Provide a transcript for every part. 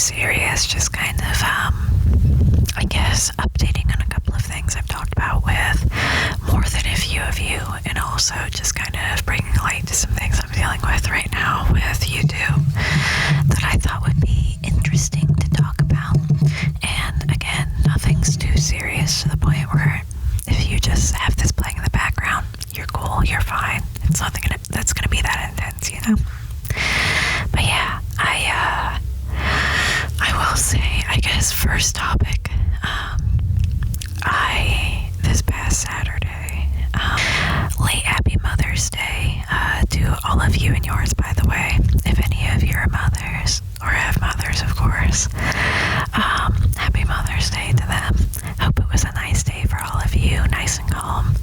serious, just kind of, I guess, updating on a couple of things I've talked about with more than a few of you, and also just kind of bringing light to some things I'm dealing with right now with YouTube that I thought would be interesting to talk about. And again, nothing's too serious to the point where if you just have this playing in the background, you're cool, you're fine. It's nothing that's gonna be that intense, you know? But yeah, I will say, I guess first topic, this past Saturday, late happy Mother's Day, to all of you and yours, by the way, if any of you are mothers, or have mothers, of course. Happy Mother's Day to them. Hope it was a nice day for all of you, nice and calm.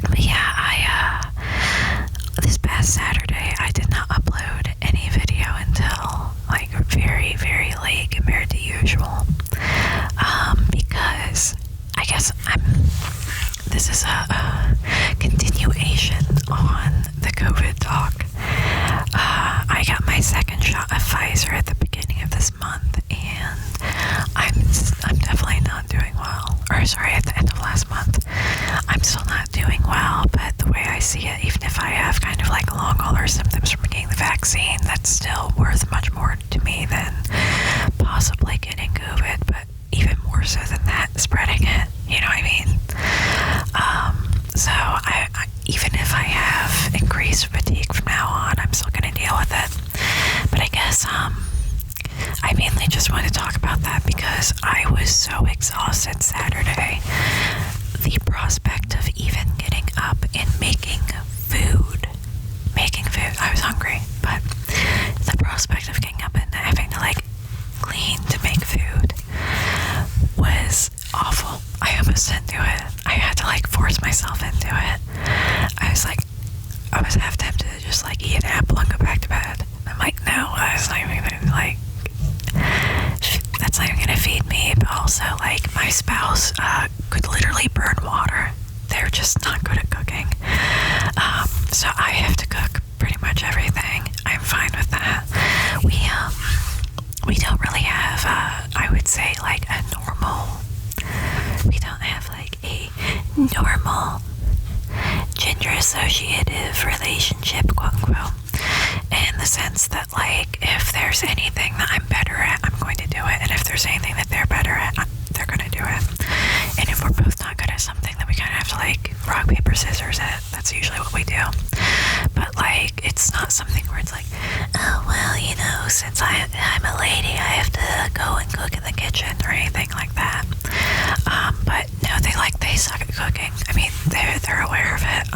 But yeah, this past Saturday, I did not upload any video until, like, very, very late compared to usual. Because I guess this is a continuation on the COVID talk. I got my second shot of Pfizer at the beginning of this month, and I'm definitely not doing well. Or sorry, at the end of last month. I'm still not doing well, but the way I see it, even if I have kind of like long hauler symptoms from getting the vaccine, that's still worth much more to me than possibly getting COVID, but even more so than that, spreading it, you know what I mean? So I even if I have increased fatigue from now on, I'm still gonna deal with it. But I guess I mainly just want to talk about that because I was so exhausted Saturday. The prospect of even getting up and making food, I was hungry, but the prospect of getting up and having to like clean to make food was awful. I almost didn't do it. I had to like force myself into it. I was half tempted to just like eat an apple and go back to bed. I'm like, no, that's not even gonna like, that's not even gonna feed me. But also like my spouse could literally burn water. They're just not good at cooking. So I have to cook pretty much everything. I'm fine with that. We don't really have I would say like a normal, we don't have like a normal gender associative relationship, quote unquote, in the sense that like if there's anything that I'm better at, I'm going to do it, and if there's anything that they're better at, they're going to do it. And if we're both not good at something, then we kind of have to like rock, paper, scissors it. That's usually what we do. But like it's not something where it's like, oh well, you know, since I'm a lady, I have to go and cook in the kitchen or anything like that. But no, they suck at cooking. I mean, they're aware of it.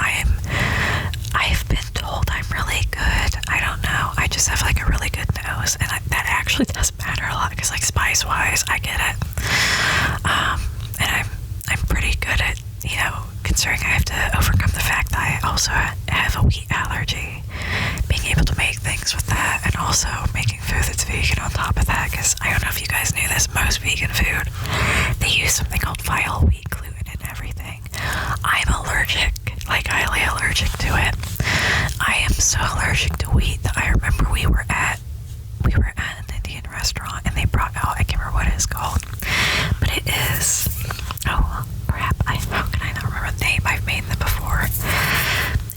I've been told I'm really good. I don't know. I just have like a really good nose, and that actually does matter a lot because like spice-wise, I get it. And I'm pretty good at, you know, considering I have to overcome the fact that I also have a wheat allergy, being able to make things with that, and also making food that's vegan on top of that, because I don't know if you guys knew this, most vegan food, they use something called file wheat gluten in everything. I'm allergic, like highly allergic to it. I am so allergic to wheat that I remember we were at an Indian restaurant and they brought out, I can't remember what it's called, but it is, oh crap, how can I not remember the name? I've made them before.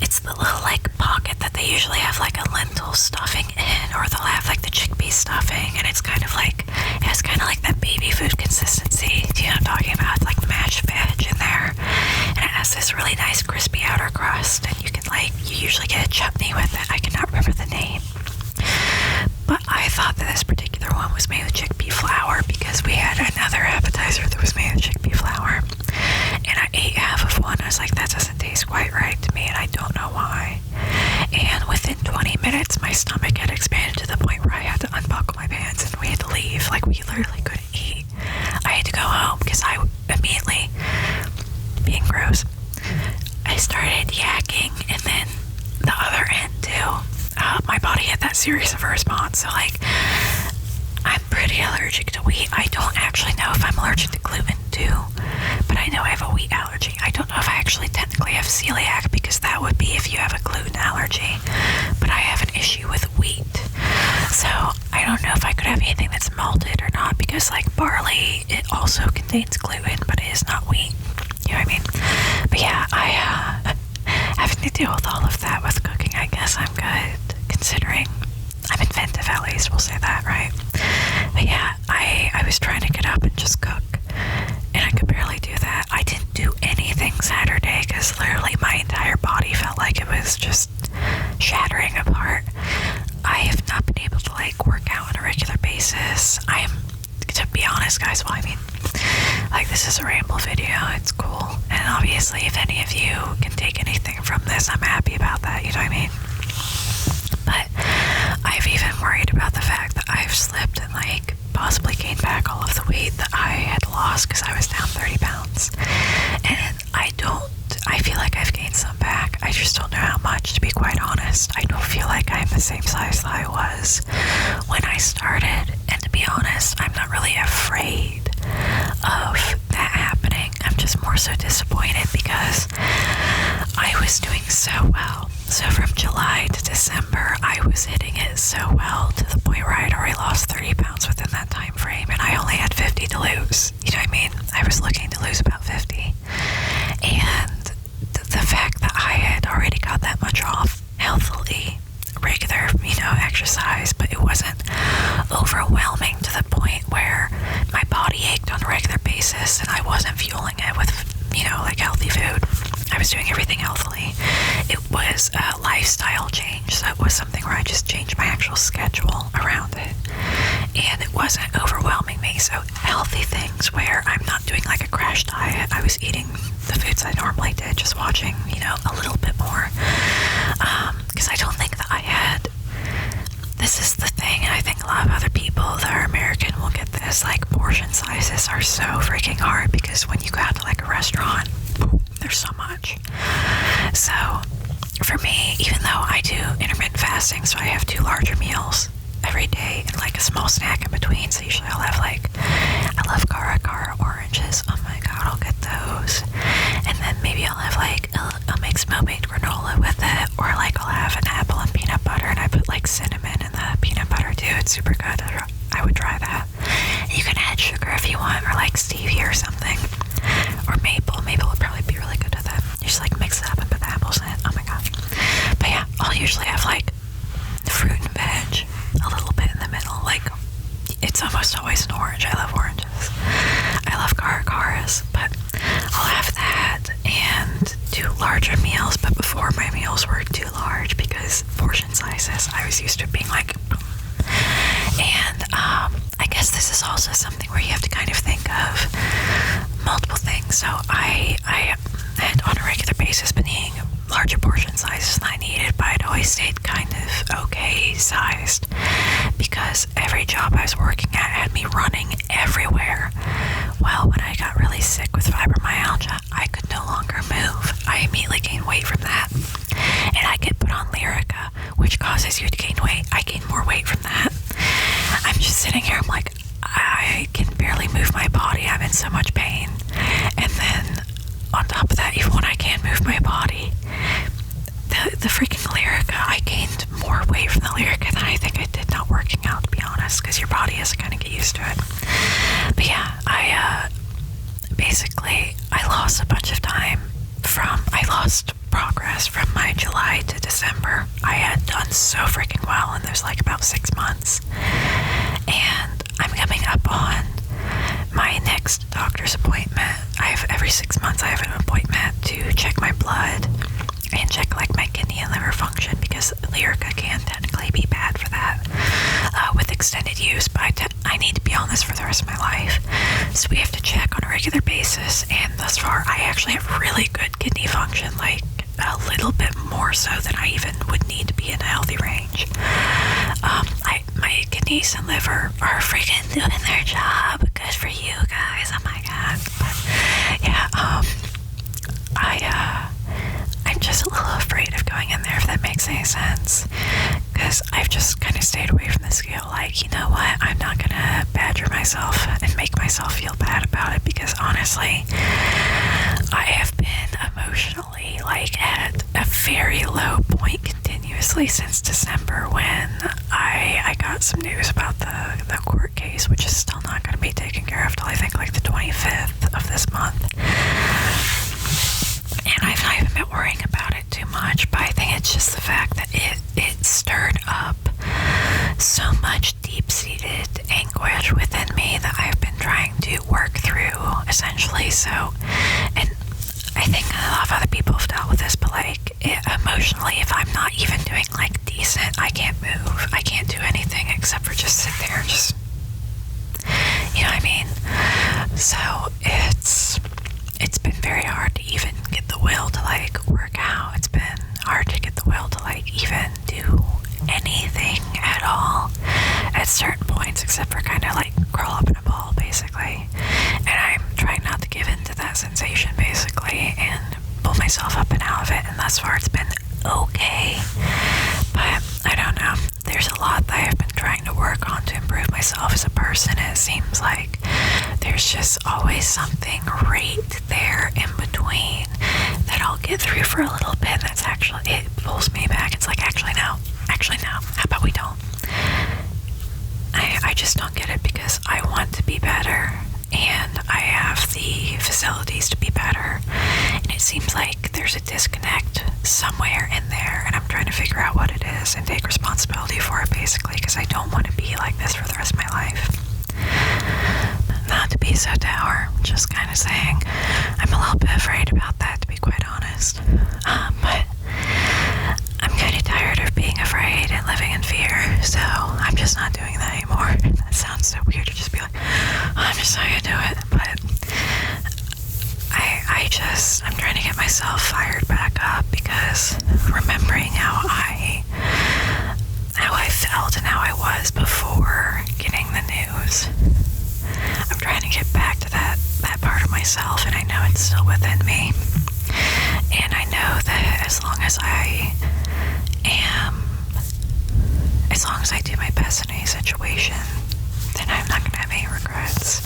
It's the little like pocket that they usually have like a lentil stuffing in, or they'll have like the chickpea stuffing, and it's kind of like, it has kind of like that baby food consistency. Do you know what I'm talking about? It's like mashed veg in there, and it has this really nice crispy outer crust, and you can like, you usually get a chutney with it. I cannot remember the name, but I thought that this particular one was made with chickpea flour because we had another appetizer that was made with chickpea flour, and I ate half of one. I was like, that doesn't taste quite right to me, and I don't know why. And within 20 minutes, my stomach had expanded to the point where I had to unbuckle my pants and we had to leave. Like, we literally couldn't eat. I had to go home because I immediately, being gross, I started yakking, and then the other end too. My body had that series of a response. So like, I'm pretty allergic to wheat. I don't actually know if I'm allergic to gluten too, but I know I have a wheat allergy. I don't know if I actually technically have celiac, because that would be if you have a gluten allergy, but I have an issue with wheat. So I anything that's malted or not, because like barley, it also contains gluten, but it is not wheat. You know what I mean? But yeah, I having to deal with all of that with cooking, I guess I'm good, considering I'm inventive, at least, we'll say that, right? But yeah, I was trying to get up and just cook, and I could barely do that. I didn't do anything Saturday, because literally my entire body felt like it was just shattering apart. I have not been able to like work out on a regular basis. I am, to be honest, guys, well, I mean, like, this is a ramble video, it's cool, and obviously if any of you can take anything from this, I'm happy about that, you know what I mean? But I've even worried about the fact that I've slipped and like possibly gained back all of the weight that I had lost, because I was down 30 pounds, and I feel like I've gained some back. I just don't know how much, to be quite honest. I don't feel like I'm the same size that I was when I started, and to be honest, I'm not really afraid of that happening. I'm just more so disappointed because I was doing so well. So from July to December, I was hitting it so well to the point where I had already lost 30 pounds within that time frame, and I only had 50 to lose. You know what I mean? I was looking to lose about 50. And the fact that I had already got that much off healthily, regular, exercise, but it wasn't overwhelming to the point where my body ached on a regular basis and I wasn't fueling it with, like healthy food. I was doing everything healthily. It was a lifestyle change, so it was something where I just changed my actual schedule around it. And it wasn't overwhelming me, so healthy things where I'm not doing like a crash diet. I was eating the foods I normally did, just watching, a little bit more. Because I don't think that I had, this is the thing, and I think a lot of other people that are American will get this, like portion sizes are so freaking hard, because when you go out to like a restaurant, there's so much. So for me, even though I do intermittent fasting, so I have 2 larger meals every day and like a small snack in between, so usually I'll have like, I love Cara oranges, oh my god, I'll get those, and then maybe I'll have like, I'll make some homemade granola with it, or like I'll have an apple and peanut butter, and I put like cinnamon in the peanut butter too, it's super good. I would try that. And you can add sugar if you want, or like stevia or something, or maple would probably be really good with it. You just like mix it up and put the apples in it, oh my god. But yeah, I'll usually have like fruit and veg, a little bit in the middle, like it's almost always an orange. I love oranges. I love caras, but I'll have that and 2 larger meals, but before my meals were too large because portion sizes, I was used to being like, and I guess this is also something where you have to kind of think of multiple things. So I had on a regular basis been eating larger portion sizes than I needed, but I'd always stayed kind of okay sized because every job I was working at had me running everywhere. Well, when I got really sick with fibromyalgia, I could no longer move. I immediately gained weight from that, and I get put on Lyrica, which causes you to gain weight. I gained more weight from that. I'm just sitting here, I'm like, I can barely move my body. I'm in so much pain. And then on top of that, even when I can't move my body, the freaking Lyrica, I gained more weight from the Lyrica than I think I did not working out, to be honest, because your body has to kind of get used to it. But yeah, I lost a bunch of time I lost progress from my July to December. I had done so freaking well in those like about 6 months. And I'm coming up on my next doctor's appointment. Every 6 months I have an appointment to check my blood and check like my kidney and liver function, because Lyrica can technically be bad for that with extended use, but I need to be on this for the rest of my life, so we have to check on a regular basis. And thus far I actually have really good kidney function, like a little bit more so than I even would need to be in a healthy range. My kidneys and liver are freaking doing their job. Good for you guys, oh my god. But yeah, I'm just a little afraid of going in there, if that makes any sense, because I've just kind of stayed away from the scale. Like, you know what, I'm not gonna badger myself and make myself feel bad about it, because honestly, I have been a emotionally, like at a very low point continuously since December when I got some news about the court case, which is still not going to be taken care of till I think like the 25th of this month. And I've not even been worrying about it too much, but I think it's just the fact that it stirred up so much deep-seated anguish within me that I've been trying to work through, essentially. So, and I think a lot of other people have dealt with this, but like emotionally, if I'm not even doing like decent, I can't move. I can't do anything except for just sit there and just, you know what I mean? So it's been very hard to even get the will to like work out. It's been hard to get the will to like even do anything at all at certain points, except for kind of like crawl up in a ball basically. And I'm trying not to give in to that sensation basically and pull myself up and out of it, and thus far it's been okay. But I don't know, there's a lot that I've been trying to work on to improve myself as a person, and it seems like there's just always something right there in between that I'll get through for a little bit, and that's actually, it pulls me back. It's like, actually no, how about we don't? I just don't get it, because I want to be better and I have the facilities to be better, and it seems like there's a disconnect somewhere in there, and I'm trying to figure out what it is and take responsibility for it basically, because I don't want to be like this for the rest of my life. Not to be so dour, just kind of saying I'm a little bit afraid about that, to be quite honest. But I'm kind of tired of being afraid and living in fear, so I'm just not doing that anymore. That sounds so weird to just be like, I'm just not gonna do it, but I'm trying to get myself fired back up, because remembering how I felt and how I was before getting the news, I'm trying to get back to that part of myself, and I know it's still within me. And I know that as long as I do my best in any situation, then I'm not going to have any regrets.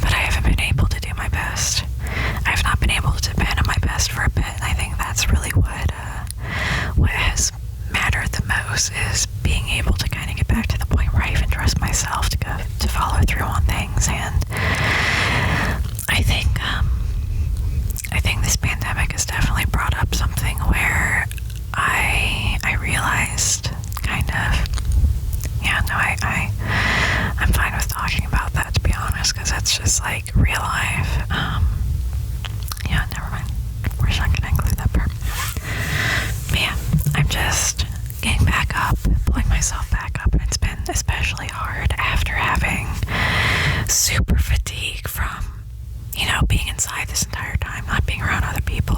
But I haven't been able to do my best. I've not been able to depend on my best for a bit, and I think that's really what has mattered the most, is being able to kind of get back to the point where I even trust myself to follow through on things. And I think this pandemic has definitely brought up something where I realized kind of, I'm fine with talking about that, to be honest, because that's just like real life. Never mind. We're just not gonna include that part. But yeah, I'm just getting back up, pulling myself back up, and it's been especially hard after having super fatigue from, being inside this entire time, not being around other people,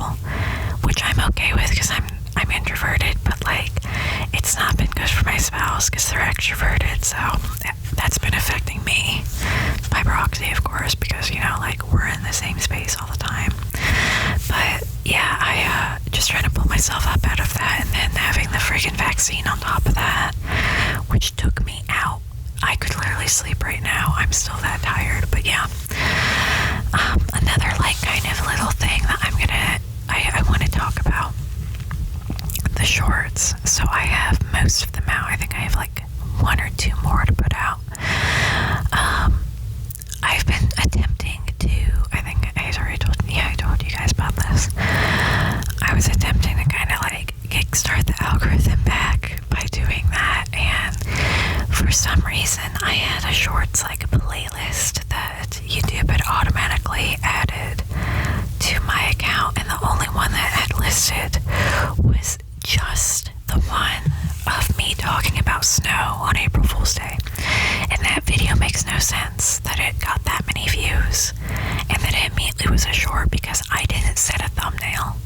which I'm okay with because I'm introverted, but like, it's not been good for my spouse because they're extroverted, so that's been affecting me by proxy, of course, because, we're in the same space all the time. But yeah, I just trying to pull myself up out of that, and then having the friggin' vaccine on top of that, which took me out. I could literally sleep right now. I'm still that tired, but yeah. Another kind of little thing that I want to talk about, the shorts. So I have most of them out. I think I have one or two more to put out. I've been attempting to, I think I told you guys about this. I was attempting to kind of kickstart the algorithm back by doing that, and for some reason I had a shorts playlist that YouTube had automatically added to my account, and the only one that had listed was just the one of me talking about snow on April Fool's Day. And that video makes no sense that it got that many views and that it immediately was a short, because I didn't set a thumbnail.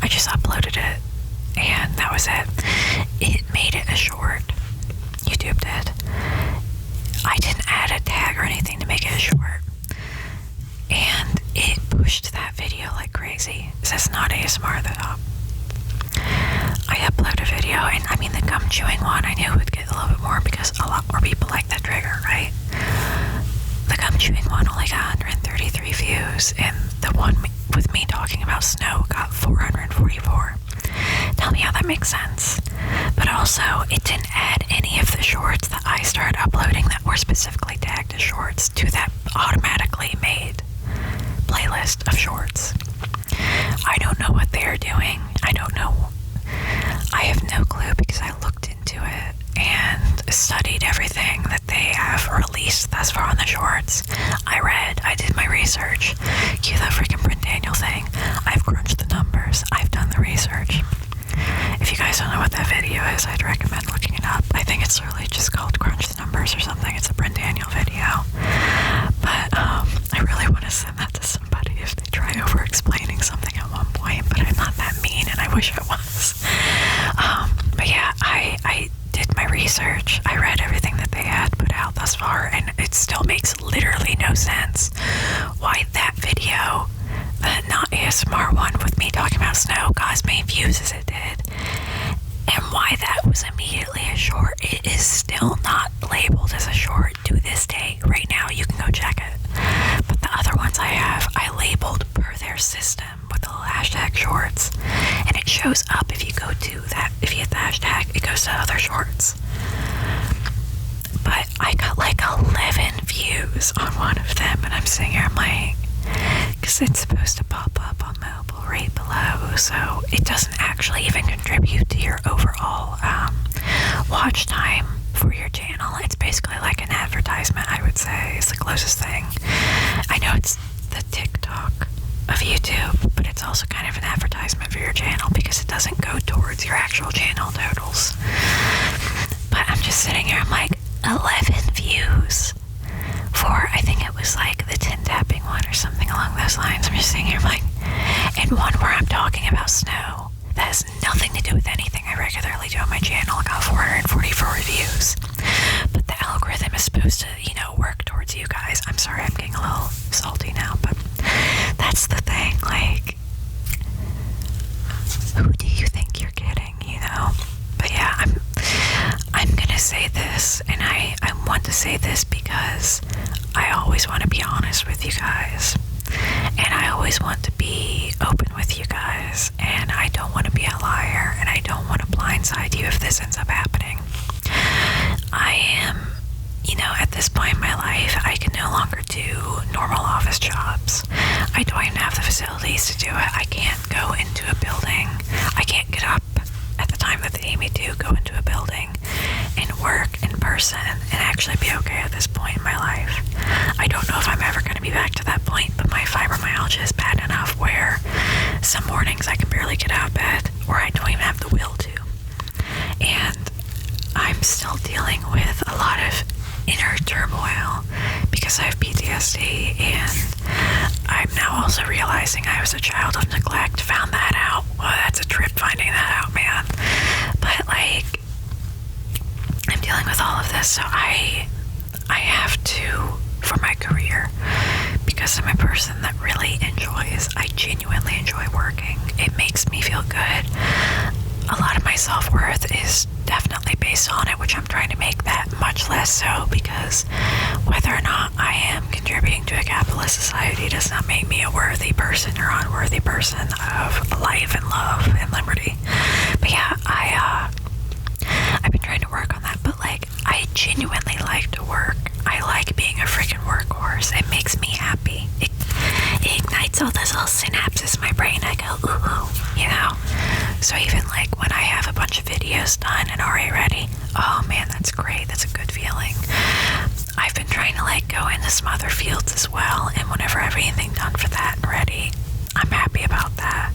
I just uploaded it and that was it. It made it a short. YouTube did. I didn't add a tag or anything to make it a short. And it pushed that video like crazy. It says not ASMR at the top. I upload a video, and the gum chewing one I knew would get a little bit more because a lot more people like that trigger, right? The gum chewing one only got 133 views, and the one with me talking about snow got 444. Tell me how that makes sense. But also, it didn't add any of the shorts that I started uploading that were specifically tagged as shorts to that automatically made playlist of shorts. I don't know what they're doing. I don't know. I have no clue because I looked into it and studied everything that they have released thus far on the shorts. I did my research. Cue that freaking Brent Daniel thing. I've crunched the numbers. I've done the research. If you guys don't know what that video is, I'd recommend looking it up. I think it's literally just called Crunch the Numbers or something. It's a Brent Daniel video. But I really want to send that to somebody if they try over explaining something at one point, but I'm not that mean and I wish I was. But yeah, I did my research. I read everything that they had put out thus far, and it still makes literally no sense why that video, the not ASMR one with me talking about snow, got as many views as it did, and why that was immediately a short. It is still not labeled as a short to this day. Right now, you can go check it. But the other ones I have, I labeled per their system with the little hashtag shorts, and it shows up if you go to that. If you hit the hashtag, it goes to other shorts. But I got like 11 views on one of them, and I'm sitting here, I'm like, because it's supposed to pop up on mobile right below, so it doesn't actually even contribute to your overall watch time for your channel. It's basically like an advertisement, I would say. It's the closest thing. I know it's the TikTok of YouTube, but it's also kind of an advertisement for your channel because it doesn't go towards your actual channel totals. But I'm just sitting here, I'm like, 11 views for, I think it was like the 10 tapping one or something along those lines. I'm just sitting here, I'm like, and one where I'm talking about snow that has nothing to do with anything I regularly do on my channel. I got 444 reviews. But the algorithm is supposed to, work towards you guys. I'm sorry, I'm getting a little salty now, but that's the thing. Like, who do you think you're kidding, But yeah, I'm gonna say this, and I want to say this because I always want to be honest with you guys, and I always want to be open with you guys, and I don't want to be a liar, and I don't want to blindside you if this ends up happening. I am, at this point in my life, I can no longer do normal office jobs. I don't even have the facilities to do it. I can't go into a building. I can't get up at the time that they need me to go into a building and work in person and actually be okay at this point in my life. I don't know if I'm ever going to be back to that point, but my fibromyalgia is bad enough where some mornings I can barely get out of bed, or I don't even have the will to. And I'm still dealing with a lot of inner turmoil because I have PTSD, and I'm now also realizing I was a child of neglect. Found that out. Well, that's a trip finding that out, man. But like, I'm dealing with all of this, so I have to, for my career, because I'm a person that really I genuinely enjoy working. It makes me feel good. A lot of my self-worth is definitely based on it, which I'm trying to make that much less so, because whether or not I am contributing to a capitalist society does not make me a worthy person or unworthy person of life and love and liberty. But yeah, I've been trying to work on that, but like, I genuinely like to work. I like being a freaking workhorse. It makes me happy. It ignites all those little synapses in my brain. I go, ooh, So even like when I have a bunch of videos done and already ready, oh man, that's great. That's a good feeling. I've been trying to like go into some other fields as well, and whenever I have anything done for that and ready, I'm happy about that.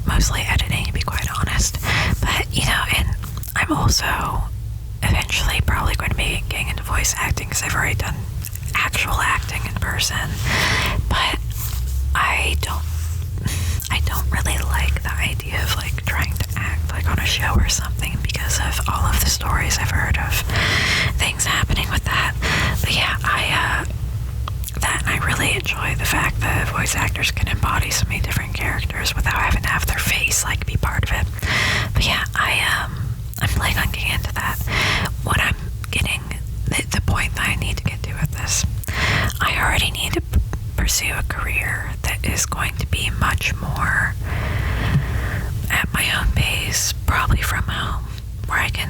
Mostly editing, to be quite honest. But, and I'm also eventually probably going to be getting into voice acting because I've already done actual acting in person. But I don't really like the idea of like trying to act like on a show or something because of all of the stories I've heard of things happening with that. But yeah, I really enjoy the fact that voice actors can embody so many different characters without having to have their face like be part of it. But yeah, I'm planning on getting into that. What I'm getting, the point that I need to get to with this, I already need to pursue a career that is going to be much more at my own pace, probably from home, where I can,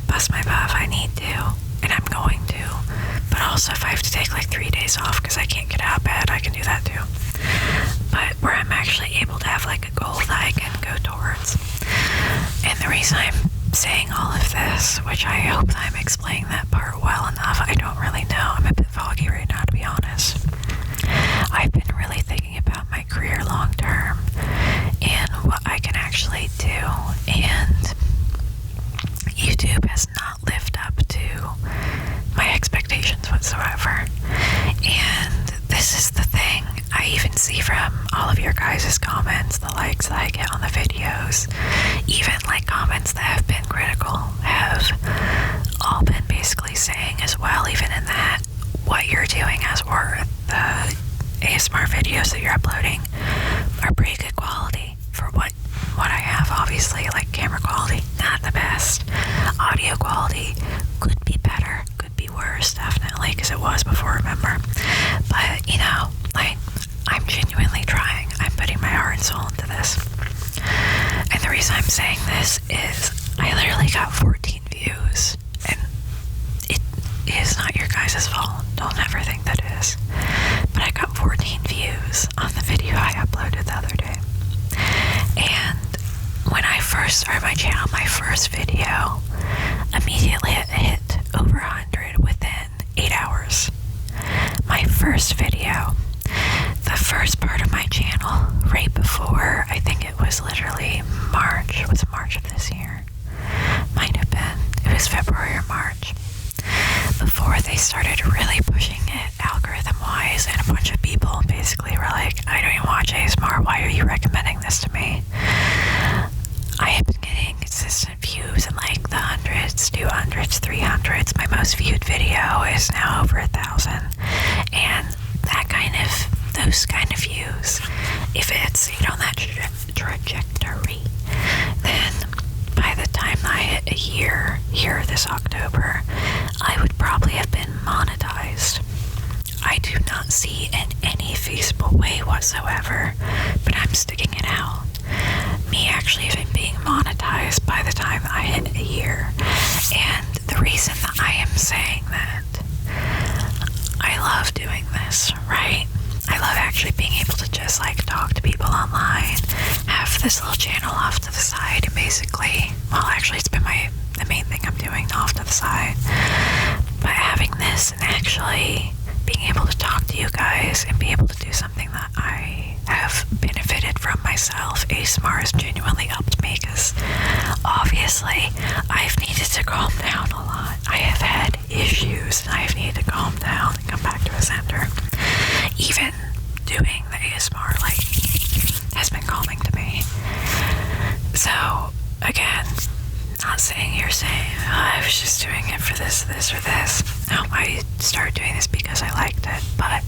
bust my butt if I need to, and I'm going to. But also, if I have to take like 3 days off because I can't get out of bed, I can do that too. But where I'm actually able to have like a goal that I can go towards. And the reason I'm saying all of this, which I hope that I'm explaining that part well enough, I don't really know. I'm a bit foggy right now, to be honest. I've been really thinking about my career long term and what I can actually do, and YouTube has not lived up to my expectations whatsoever. And this is the thing. I even see from all of your guys' comments, the likes that I get on the videos, even like comments that have been critical, have all been basically saying as well, even in that, what you're doing as worth, the ASMR videos that you're uploading are pretty good quality for what I have. Obviously, like camera quality, not the best. Audio quality could be better, could be worse, definitely, because it was before, remember. But, like, I'm genuinely trying. I'm putting my heart and soul into this. And the reason I'm saying this is I literally got 14 views, and it is not your guys' fault. Don't ever think that it is. But I got 14 views on the video I uploaded the other day. And when I first started my channel, my first video, immediately it hit over 100 within 8 hours. My first video, the first part of my channel, right before, I think it was literally March. It was March of this year. Might have been. It was February or March. Before they started really pushing it algorithm-wise, and a bunch of people basically were like, I don't even watch ASMR, why are you recommending this to me? I have been getting consistent views in like the hundreds, 200s, 300s. My most viewed video is now over 1,000. And those kind of views, if it's, on that trajectory, then by the time I hit a year here this October, I would probably have been monetized. I do not see in any feasible way whatsoever, but I'm sticking it out. Me actually even being monetized by the time I hit a year. And the reason that I am saying that, I love doing this, right? I love actually being able to just like talk to people online, have this little channel off to the side, and basically, well, actually it's been the main thing I'm doing off to the side. But having this and actually being able to talk to you guys and be able to do something that I have benefited from myself, ASMR has genuinely helped me, because obviously I've needed to calm down a lot. I have had issues and I've needed to calm down and come back to a center. Even doing the ASMR has been calming to me. So again, not saying you're saying, I was just doing it for this, or this. No, I started doing this because I liked it, but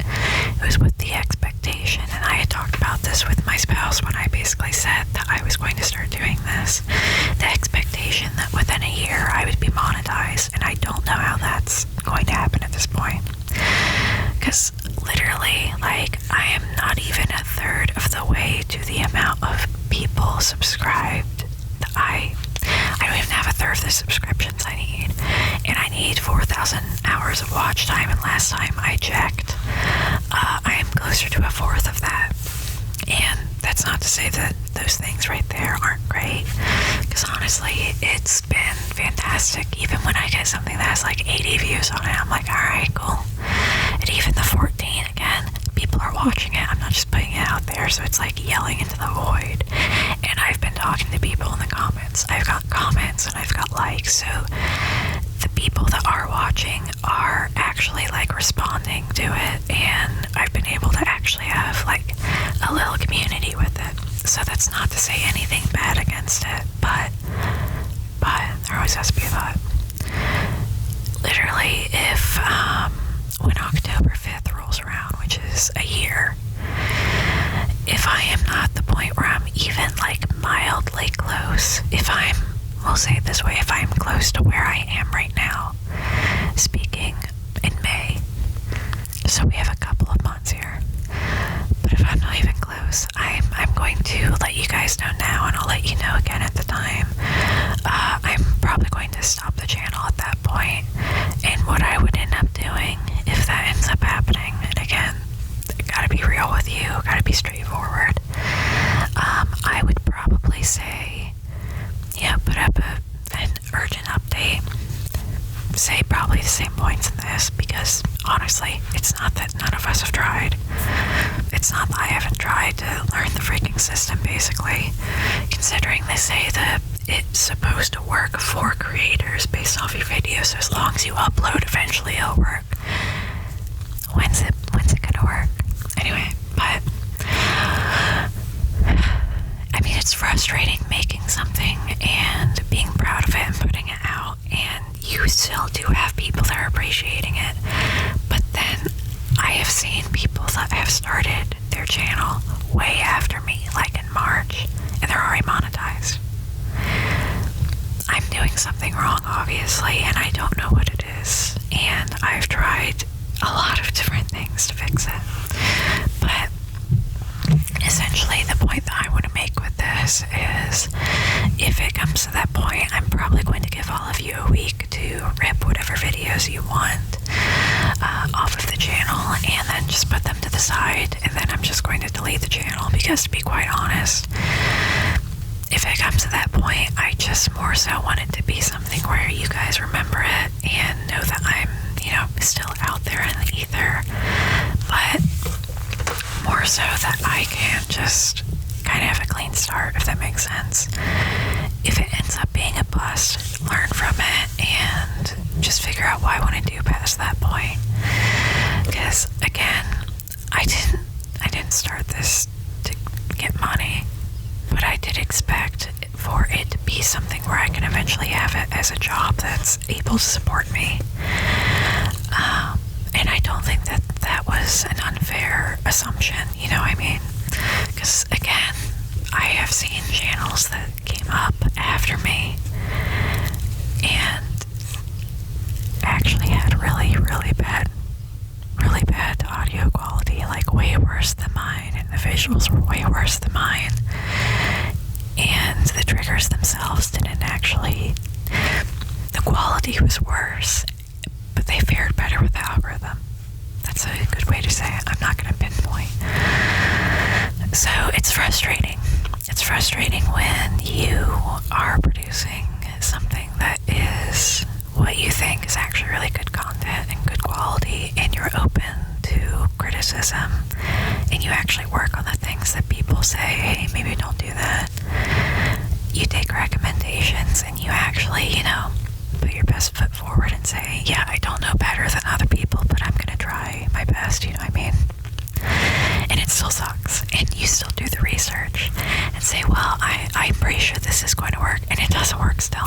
it was with the expectation, and I had talked about this with my spouse when I basically said that I was going to start doing this. The expectation that within a year I would be monetized, and I don't know how that's going to happen at this point. Because literally, I am not even a third of the way to the amount of people subscribed that I don't even have a third of the subscriptions I need, and I need 4,000 hours of watch time, and last time I checked, I am closer to a fourth of that. And that's not to say that those things right there aren't great, because honestly, it's been fantastic. Even when I get something that has like 80 views on it, I'm like, alright, cool. And even the 14, again, people are watching it. I'm not just putting it out there, so it's like yelling into the void. And I've been talking to people in the comments. I've got comments and I've got likes, so the people that are watching are actually like responding to it, and I've been able to actually have like a little community with it. So that's not to say anything bad against it, but there always has to be a but. Literally, if when October 5th rolls around, which is a year, if I am not the point where I'm even like mildly close, we'll say it this way, if I'm close to where I am right now, speaking in May, so we have a couple of months here, but if I'm not even to let you guys know now, and I'll let you know again at the time. I'm probably going to stop the channel at that point, and what I would end up doing if that ends up happening, and again, gotta be real with you, gotta be straightforward, I would probably say, put up an urgent update, say probably the same points in this, because honestly, it's not that none of us have tried. It's not that I haven't tried to learn the freaking system, basically, considering they say that it's supposed to work for creators based off your videos, so as long as you upload, eventually it'll work. When's it gonna work? Anyway, but I mean, it's frustrating making something and being proud of it and putting it out, and you still do have people that are appreciating it, but then I have seen people that have started their channel way after me, like in March, and they're already monetized. I'm doing something wrong, obviously, and I don't know what it is, and I've tried a lot of different things to fix it, but essentially the point that I want to make with this is, if it comes to that point, I'm probably going to give all of you a week to rip whatever videos you want off of the channel, and then just put them to the side, and then I'm just going to delete the channel, because to be quite honest, if it comes to that point, I just more so want it to be something where you guys remember it and know that I'm, still out there in the ether, but more so that I can just kind of have a clean start, if that makes sense. If it ends up being a bust, learn from it and just figure out what I want to do past that point. Because again, I didn't start this to get money, but I did expect for it to be something where I can eventually have it as a job that's able to support me. And I don't think that was an unfair assumption, you know what I mean? Because again, I have seen channels that came up after me and actually had really, really bad audio quality, like way worse than mine, and the visuals were way worse than mine, and the triggers themselves didn't actually, the quality was worse, but they fared better with the algorithm. That's a good way to say it. I'm not going to pinpoint. So it's frustrating. It's frustrating when you are producing something that is what you think is actually really good content and good quality, and you're open to criticism, and you actually work on the things that people say, hey, maybe don't do that. You take recommendations and you actually, put your best foot forward and say, yeah, I don't know better than other people, but I'm going to try my best, you know what I mean? And it still sucks. And you still do the research and say, well, I'm pretty sure this is going to work, and it doesn't work still.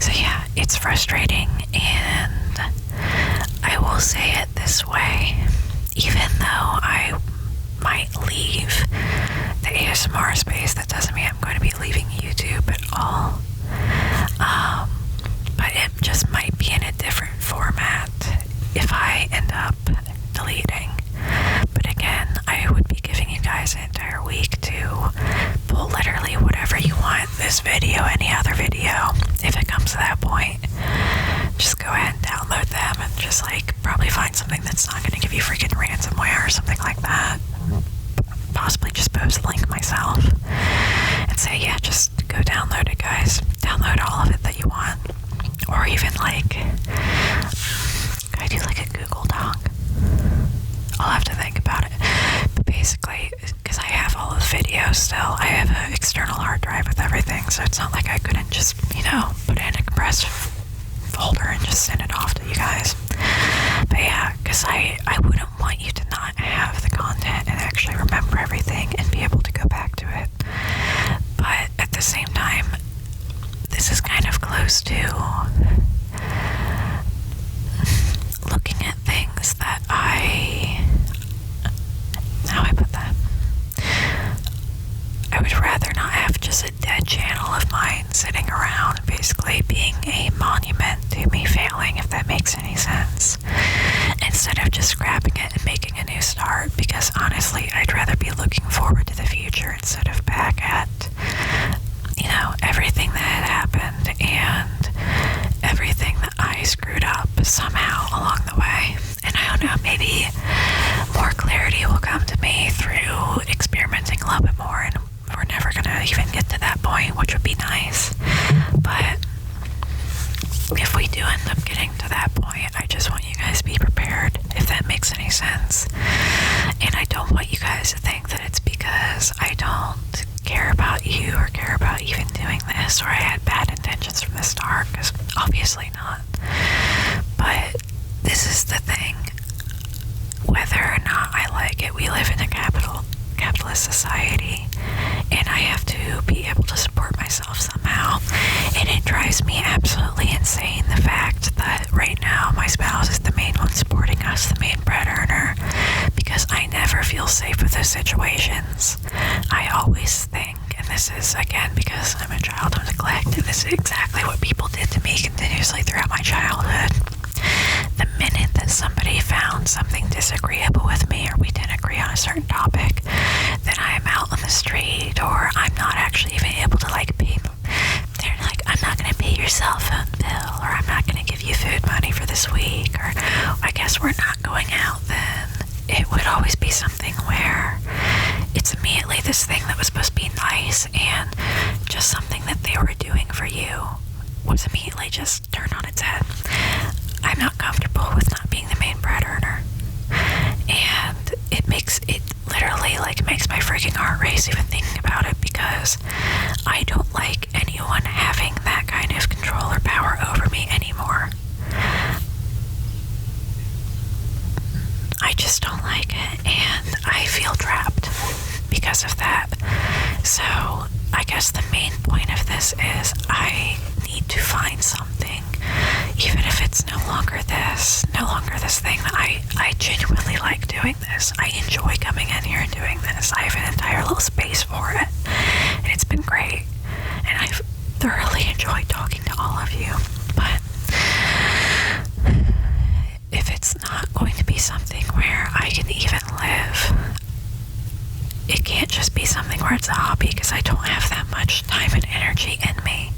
So yeah, it's frustrating, and I will say it this way, even though I might leave the ASMR space, that doesn't mean I'm going to be leaving YouTube at all. But it just might be in a different format if I end up deleting. But again, I would be giving you guys an entire week to pull literally whatever you want, this video, any other video. If it comes to that point, just go ahead and download them and just probably find something that's not going to give you freaking ransomware or something like that. Possibly just post a link myself and say, yeah, just go download it, guys. Download all of it that you want. Or even I do a Google Doc. I'll have to think about it. But basically, because I have all of the videos still, I have an external hard drive with everything, so it's not like I couldn't just, put it in a compressed folder and just send it off to you guys. But yeah, because I wouldn't want you to not have the content and actually remember everything and be able to go back to it. But at the same time, this is kind of close to looking at things that how I put that? I would rather not have just a dead channel of mine somehow along the way. And I don't know, maybe more clarity will come to me through experimenting a little bit more, and we're never gonna even get to that point, which would be nice. But if we do end up getting to that point, I just want you guys to be prepared, if that makes any sense. And I don't want you guys to think that it's because I don't care about you or care about even doing this, or I had bad intentions from the start, because obviously not. But this is the thing. Whether or not I like it, we live in a capitalist society, and I have to be able to support myself somehow. And it drives me absolutely insane, the fact that right now my spouse is the main one supporting us, the main bread earner, because I never feel safe with those situations. I always think, and this is again because I'm a child of neglect, and this is exactly what people did to me continuously throughout my childhood. The minute that somebody found something disagreeable with me, or we didn't agree on a certain topic, then I'm out on the street, or I'm not actually even able to pay. They're like, I'm not going to pay your cell phone bill, or I'm not going to give you food money for this week, or I guess we're not going out then. It would always be something where it's immediately this thing that was supposed to be nice, and just something that they were doing for you was immediately just turned on its head. I'm not comfortable with not being the main bread earner, and it literally makes my freaking heart race even thinking about it, because I don't like anyone having that kind of control or power over me anymore. I just don't like it, and I feel trapped because of that. So I guess the main point of this is I need to find something, even if it's no longer this thing that I genuinely like doing this. I enjoy coming in here and doing this. I have an entire little space for it, and it's been great, and I've thoroughly enjoyed talking to all of you. But if it's not going to be something where I can even live, it can't just be something where it's a hobby, because I don't have that much time and energy in me.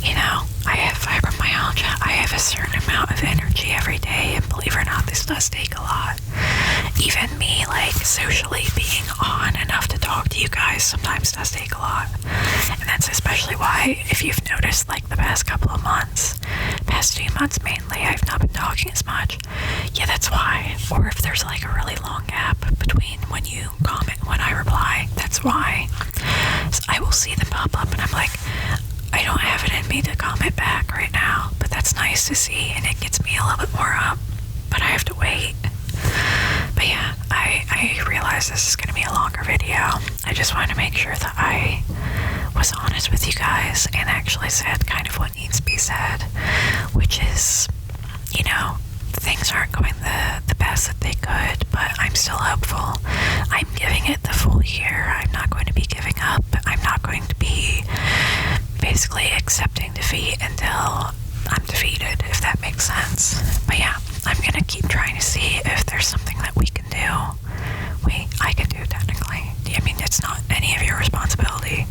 You know, I have fibromyalgia. I have a certain amount of energy every day, and believe it or not, this does take a lot. Even me, socially being on enough to talk to you guys sometimes does take a lot. And that's especially why, if you've noticed, the past couple of months, past 2 months mainly, I've not been talking as much. Yeah, that's why. Or if there's a really long gap between when you comment and when I reply, that's why. So I will see them pop up, and I'm like, I don't have it in me to comment back right now, but that's nice to see, and it gets me a little bit more up, but I have to wait. But yeah, I realize this is going to be a longer video. I just wanted to make sure that I was honest with you guys and actually said kind of what needs to be said, which is, things aren't going the best that they could, but I'm still hopeful. I'm giving it the full year. I'm not going to be giving up. I'm not going to be basically accepting defeat until I'm defeated, if that makes sense. But yeah, I'm gonna keep trying to see if there's something that we can do. I can do technically. I mean, it's not any of your responsibility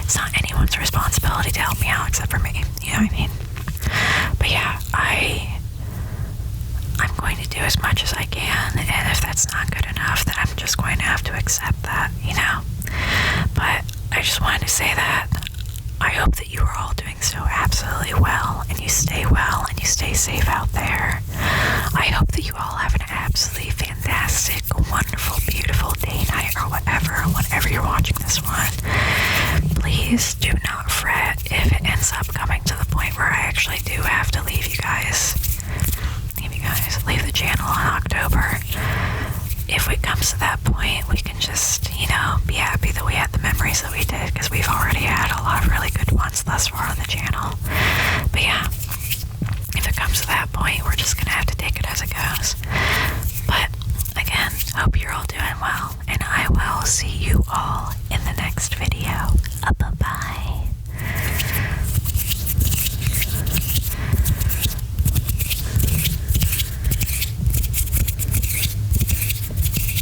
it's not anyone's responsibility to help me out except for me. You know what I mean? But yeah, I'm going to do as much as I can, and if that's not good enough, then I'm just going to have to accept that, But I just wanted to say that I hope that you are all doing so absolutely well, and you stay well, and you stay safe out there. I hope that you all have an absolutely fantastic, wonderful, beautiful day, night, or whenever you're watching this one. Please do not fret if it ends up coming to the point where I actually do have to leave you guys. Leave the channel in October. If it comes to that point, we can just, be happy that we had the memories that we did, because we've already had a lot of really good ones thus far on the channel. But yeah, if it comes to that point, we're just gonna have to take it as it goes. But again, hope you're all doing well, and I will see you all in the next video.